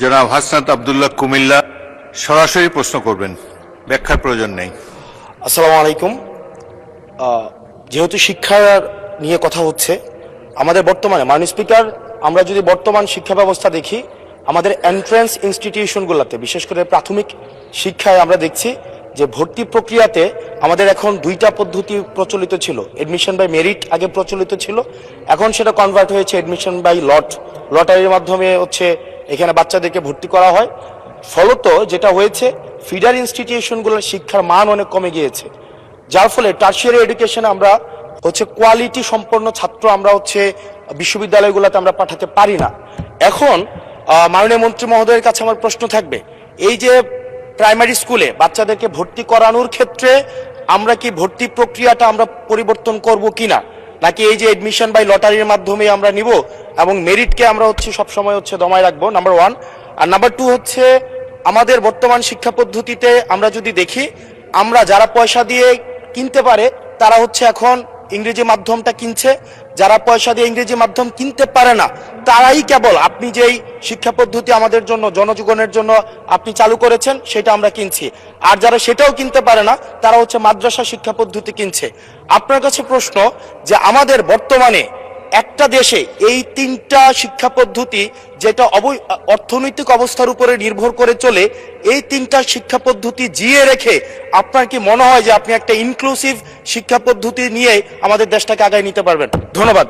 জনাব হাসনাত আব্দুল্লাহ কুমিল্লা সরাসরি প্রশ্ন করবেন, ব্যাখ্যার প্রয়োজন নেই। আসসালামু আলাইকুম। যেহেতু শিক্ষা নিয়ে কথা হচ্ছে, আমাদের বর্তমানে মাননীয় স্পিকার, আমরা যদি বর্তমান শিক্ষা ব্যবস্থা দেখি, আমাদের এন্ট্রান্স ইনস্টিটিউশনগুলোতে বিশেষ করে প্রাথমিক শিক্ষায় আমরা দেখছি যে ভর্তি প্রক্রিয়াতে আমাদের এখন দুইটা পদ্ধতি প্রচলিত ছিল। এডমিশন বাই মেরিট আগে প্রচলিত ছিল, এখন সেটা কনভার্ট হয়েছে এডমিশন বাই লটারির মাধ্যমে এখানে বাচ্চাদেরকে ভর্তি করা হয়। ফলত যেটা হয়েছে, ফিডার ইনস্টিটিউশনগুলোর শিক্ষার মান অনেক কমে গিয়েছে, যার ফলে টারশিয়ারি এডুকেশনে আমরা কোয়ালিটি সম্পন্ন ছাত্র আমরা বিশ্ববিদ্যালয়গুলোতে আমরা পাঠাতে পারি না। এখন মাননীয় মন্ত্রী মহোদয়ের কাছে আমার প্রশ্ন থাকবে, এই যে প্রাইমারি স্কুলে বাচ্চাদেরকে ভর্তি করানোর ক্ষেত্রে আমরা কি ভর্তি প্রক্রিয়াটা আমরা পরিবর্তন করব কিনা, নাকি এই যে এডমিশন বাই লটারির মাধ্যমে আমরা নিব এবং মেরিটকে আমরা সবসময় দমায় রাখবো, নাম্বার ওয়ান। আর নাম্বার টু আমাদের বর্তমান শিক্ষা পদ্ধতিতে আমরা যদি দেখি, আমরা যারা পয়সা দিয়ে কিনতে পারে তারা এখন ইংরেজি মাধ্যমটা কিনছে, যারা পয়সা দিয়ে ইংরেজি মাধ্যম কিনতে পারে না তারাই কেবল আপনি যেই শিক্ষা পদ্ধতি আমাদের জন্য জনজীবনের জন্য আপনি চালু করেছেন সেটা আমরা কিনছি, আর যারা সেটাও কিনতে পারে না তারা মাদ্রাসা শিক্ষা পদ্ধতি কিনছে। আপনার কাছে প্রশ্ন যে আমাদের বর্তমানে একটা দেশে এই তিনটা শিক্ষা পদ্ধতি যেটা অর্থনৈতিক অবস্থার উপরে নির্ভর করে চলে, এই তিনটা শিক্ষা পদ্ধতি জিয়ে রেখে আপনার কি মনে হয় যে আপনি একটা ইনক্লুসিভ শিক্ষা পদ্ধতি নিয়ে আমাদের দেশটাকে আগায় নিতে পারবেন? ধন্যবাদ।